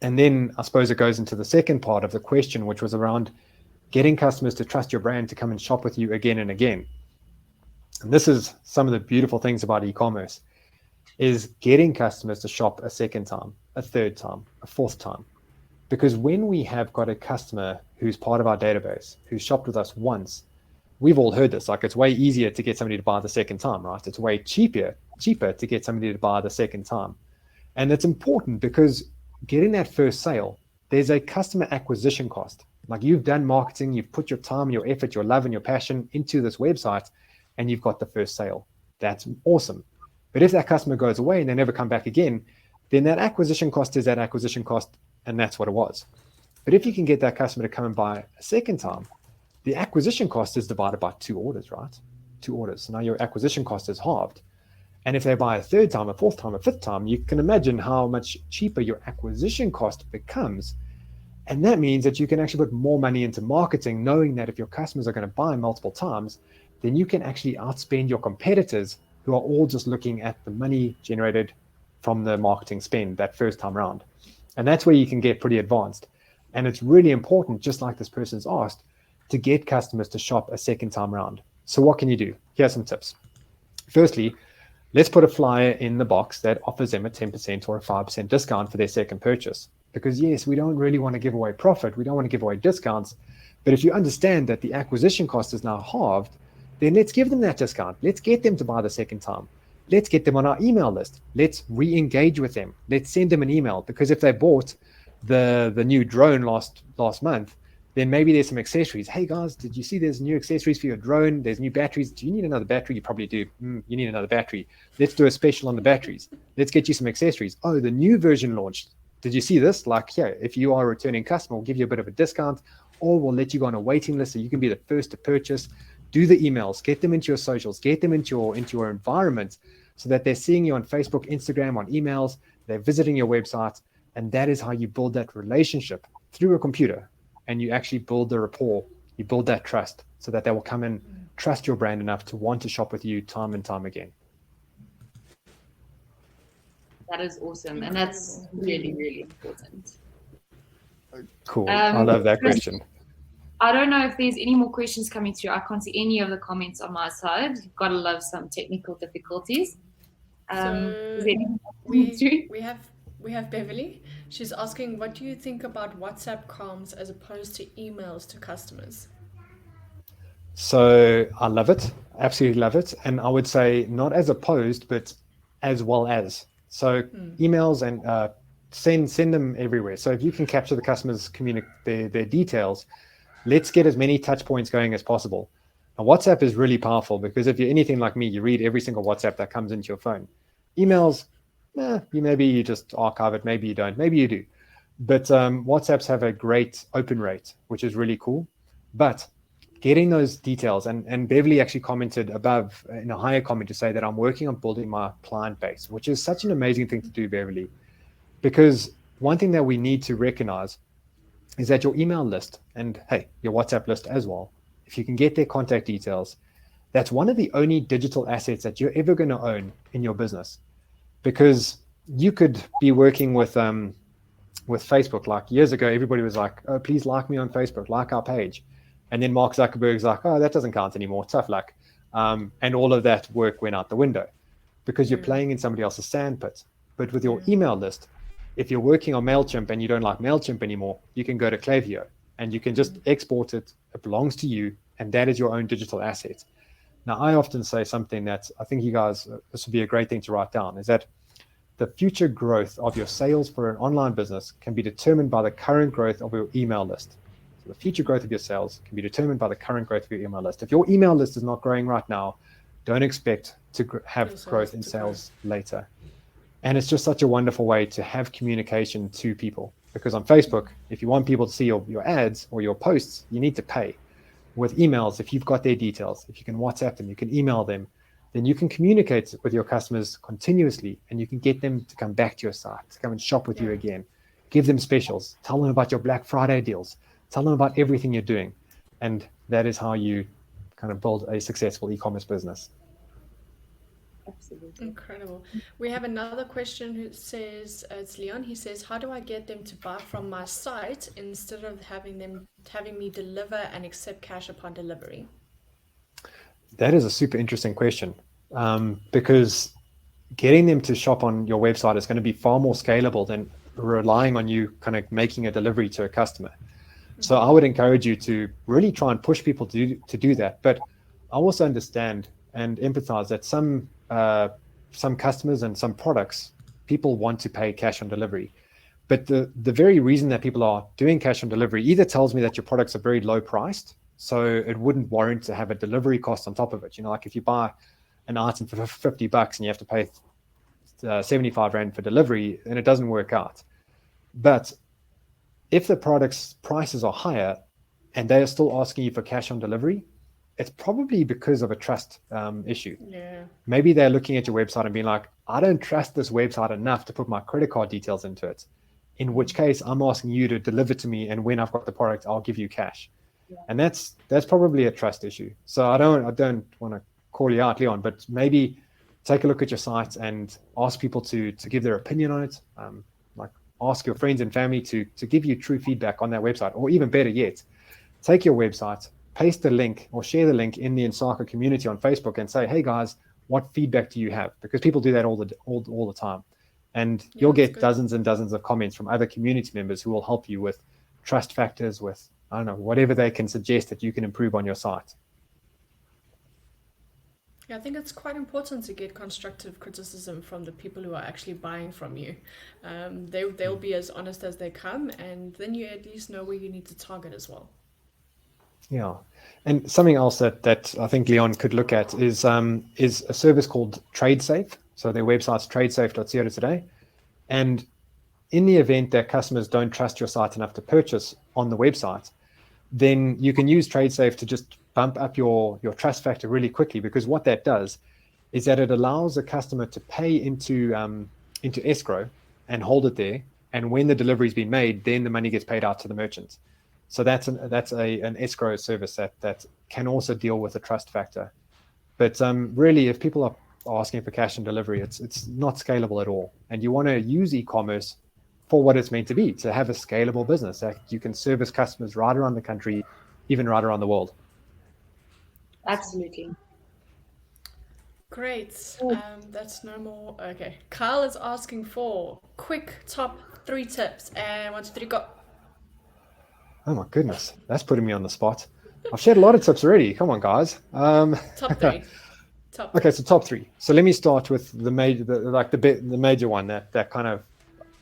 then I suppose it goes into the second part of the question, which was around getting customers to trust your brand to come and shop with you again and again. And this is some of the beautiful things about e-commerce, is getting customers to shop a second time, a third time, a fourth time. Because when we have got a customer who's part of our database, who's shopped with us once, we've all heard this, like it's way easier to get somebody to buy the second time, right? It's way cheaper to get somebody to buy the second time. And it's important because getting that first sale, there's a customer acquisition cost. Like you've done marketing, you've put your time, your effort, your love and your passion into this website, and you've got the first sale. That's awesome. But if that customer goes away and they never come back again, then that acquisition cost is that acquisition cost, and that's what it was. But if you can get that customer to come and buy a second time, the acquisition cost is divided by 2 orders, right? 2 orders. So now your acquisition cost is halved. And if they buy a third time, a fourth time, a fifth time, you can imagine how much cheaper your acquisition cost becomes. And that means that you can actually put more money into marketing, knowing that if your customers are going to buy multiple times, then you can actually outspend your competitors who are all just looking at the money generated from the marketing spend that first time around. And that's where you can get pretty advanced. And it's really important, just like this person's asked, to get customers to shop a second time around. So what can you do? Here's some tips. Firstly, let's put a flyer in the box that offers them a 10% or a 5% discount for their second purchase. Because yes, we don't really want to give away profit. We don't want to give away discounts. But if you understand that the acquisition cost is now halved, then let's give them that discount. Let's get them to buy the second time. Let's get them on our email list. Let's re-engage with them. Let's send them an email, because if they bought the new drone last month, then maybe there's some accessories. Hey guys, did you see there's new accessories for your drone? There's new batteries. Do you need another battery? You probably do. You need another battery. Let's do a special on the batteries. Let's get you some accessories. Oh, the new version launched. Did you see this? Like, yeah, if you are a returning customer, we'll give you a bit of a discount, or we'll let you go on a waiting list so you can be the first to purchase. Do the emails, get them into your socials, get them into your environment, so that they're seeing you on Facebook, Instagram, on emails, they're visiting your website. And that is how you build that relationship through a computer. And you actually build the rapport, you build that trust, so that they will come and trust your brand enough to want to shop with you time and time again. That is awesome. And that's really, really important. Cool. I love that question. I don't know if there's any more questions coming through. I can't see any of the comments on my side. You've got to love some technical difficulties. So we have Beverly. She's asking, what do you think about WhatsApp comms as opposed to emails to customers? So I love it. Absolutely love it. And I would say not as opposed, but as well as. So emails and send them everywhere. So if you can capture the customers' their details, let's get as many touch points going as possible. Now, WhatsApp is really powerful, because if you're anything like me, you read every single WhatsApp that comes into your phone. Emails, maybe you just archive it, maybe you don't, maybe you do. But WhatsApps have a great open rate, which is really cool. But getting those details, and Beverly actually commented above in a higher comment to say that I'm working on building my client base, which is such an amazing thing to do, Beverly. Because one thing that we need to recognize is that your email list, and hey, your WhatsApp list as well, if you can get their contact details, that's one of the only digital assets that you're ever going to own in your business. Because you could be working with Facebook. Like years ago, everybody was like, oh, please like me on Facebook, like our page. And then Mark Zuckerberg's like, oh, that doesn't count anymore, tough luck. And all of that work went out the window, because you're playing in somebody else's sandpit. But with your email list, if you're working on MailChimp and you don't like MailChimp anymore, you can go to Klaviyo and you can just export it. It belongs to you, and that is your own digital asset. Now, I often say something that I think you guys, this would be a great thing to write down, is that the future growth of your sales for an online business can be determined by the current growth of your email list. So the future growth of your sales can be determined by the current growth of your email list. If your email list is not growing right now, don't expect to have growth in sales later. And it's just such a wonderful way to have communication to people, because on Facebook, if you want people to see your ads or your posts, you need to pay. With emails, if you've got their details, if you can WhatsApp them, you can email them, then you can communicate with your customers continuously, and you can get them to come back to your site, to come and shop with you again. Give them specials, tell them about your Black Friday deals, tell them about everything you're doing. And that is how you kind of build a successful e-commerce business. Absolutely. Incredible. We have another question who says, it's Leon. He says, how do I get them to buy from my site instead of having me deliver and accept cash upon delivery? That is a super interesting question, because getting them to shop on your website is going to be far more scalable than relying on you kind of making a delivery to a customer. So I would encourage you to really try and push people to do that. But I also understand and empathize that some customers and some products, people want to pay cash on delivery. But the very reason that people are doing cash on delivery either tells me that your products are very low priced, so it wouldn't warrant to have a delivery cost on top of it. You know, like if you buy an item for $50 and you have to pay 75 Rand for delivery, then it doesn't work out. But if the product's prices are higher and they are still asking you for cash on delivery, it's probably because of a trust issue. Yeah. Maybe they're looking at your website and being like, I don't trust this website enough to put my credit card details into it. In which case, I'm asking you to deliver to me, and when I've got the product, I'll give you cash. Yeah. And that's probably a trust issue. So I don't want to call you out, Leon, but maybe take a look at your site and ask people to give their opinion on it. Like ask your friends and family to give you true feedback on that website, or even better yet, take your website, paste the link or share the link in the Insaka community on Facebook and say, hey guys, what feedback do you have? Because people do that all the time. And you'll get dozens and dozens of comments from other community members who will help you with trust factors, with, I don't know, whatever they can suggest that you can improve on your site. Yeah, I think it's quite important to get constructive criticism from the people who are actually buying from you. They'll be as honest as they come, and then you at least know where you need to target as well. Yeah, and something else that I think Leon could look at is a service called TradeSafe. So their website's tradesafe.co.za. And in the event that customers don't trust your site enough to purchase on the website, then you can use TradeSafe to just bump up your trust factor really quickly, because what that does is that it allows a customer to pay into escrow and hold it there. And when the delivery's been made, then the money gets paid out to the merchant. So that's an escrow service that can also deal with the trust factor. But really, if people are asking for cash on delivery, it's not scalable at all. And you want to use e-commerce for what it's meant to be, to have a scalable business that you can service customers right around the country, even right around the world. Absolutely. Great. That's no more. Okay. Carl is asking for quick top 3 tips. And 1, 2, 3, go. Oh my goodness, that's putting me on the spot. I've shared a lot of tips already. Come on, guys. Top 3. Okay, so top 3. So let me start with the major one. That kind of,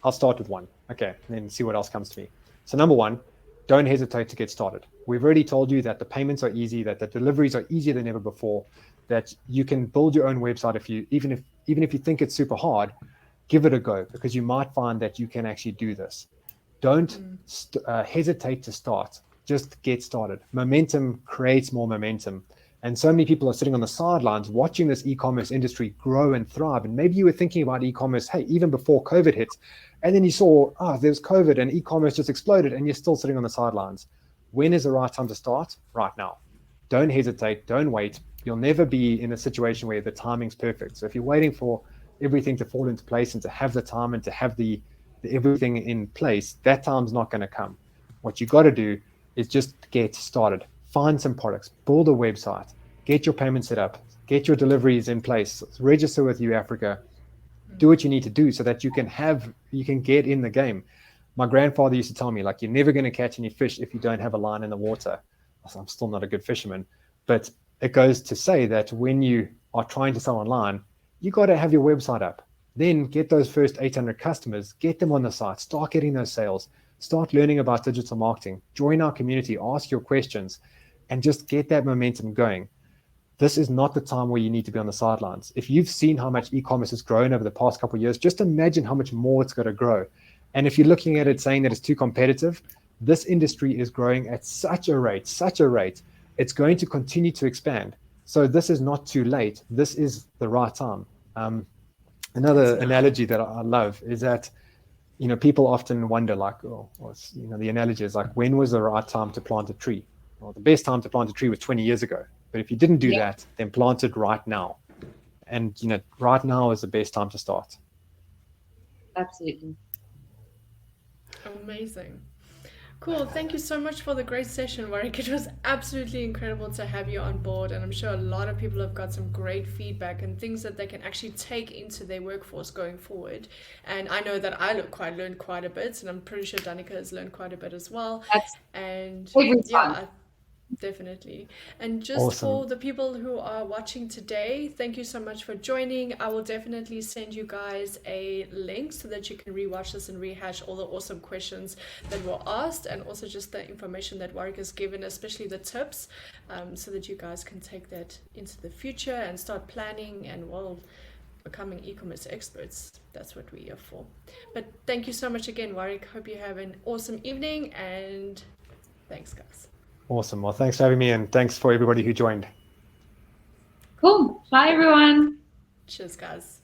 I'll start with 1. Okay, and then see what else comes to me. So number 1, don't hesitate to get started. We've already told you that the payments are easy, that the deliveries are easier than ever before, that you can build your own website even if you think it's super hard, give it a go, because you might find that you can actually do this. Don't hesitate to start. Just get started. Momentum creates more momentum. And so many people are sitting on the sidelines watching this e-commerce industry grow and thrive. And maybe you were thinking about e-commerce, hey, even before COVID hit, and then you saw, there's COVID and e-commerce just exploded, and you're still sitting on the sidelines. When is the right time to start? Right now. Don't hesitate. Don't wait. You'll never be in a situation where the timing's perfect. So if you're waiting for everything to fall into place and to have the time and to have the everything in place, that time's not going to come. What you got to do is just get started. Find some products, build a website, get your payment set up, get your deliveries in place, register with uAfrica, do what you need to do so that you can get in the game. My grandfather used to tell me, like, you're never going to catch any fish if you don't have a line in the water. I'm still not a good fisherman, but it goes to say that when you are trying to sell online, you got to have your website up. Then get those first 800 customers, get them on the site, start getting those sales, start learning about digital marketing, join our community, ask your questions, and just get that momentum going. this is not the time where you need to be on the sidelines. If you've seen how much e-commerce has grown over the past couple of years, just imagine how much more it's going to grow. And if you're looking at it saying that it's too competitive, this industry is growing at such a rate, it's going to continue to expand. So this is not too late. This is the right time. Another analogy that I love is that, people often wonder, like, the analogy is like, when was the right time to plant a tree? Well, the best time to plant a tree was 20 years ago. But if you didn't do that, then plant it right now. And, right now is the best time to start. Absolutely. Amazing. Cool. Thank you so much for the great session, Warrick. It was absolutely incredible to have you on board, and I'm sure a lot of people have got some great feedback and things that they can actually take into their workforce going forward. And I know that I learned quite a bit, and I'm pretty sure Danika has learned quite a bit as well. And yeah, definitely. And just Awesome. for the people who are watching today, thank you so much for joining. I will definitely send you guys a link so that you can rewatch this and rehash all the awesome questions that were asked, and also just the information that Warrick has given, especially the tips, so that you guys can take that into the future and start planning and becoming e-commerce experts. That's what we're here for. But thank you so much again, Warrick. Hope you have an awesome evening, and thanks, guys. Awesome. Well, thanks for having me, and thanks for everybody who joined. Cool. Bye, everyone. Cheers, guys.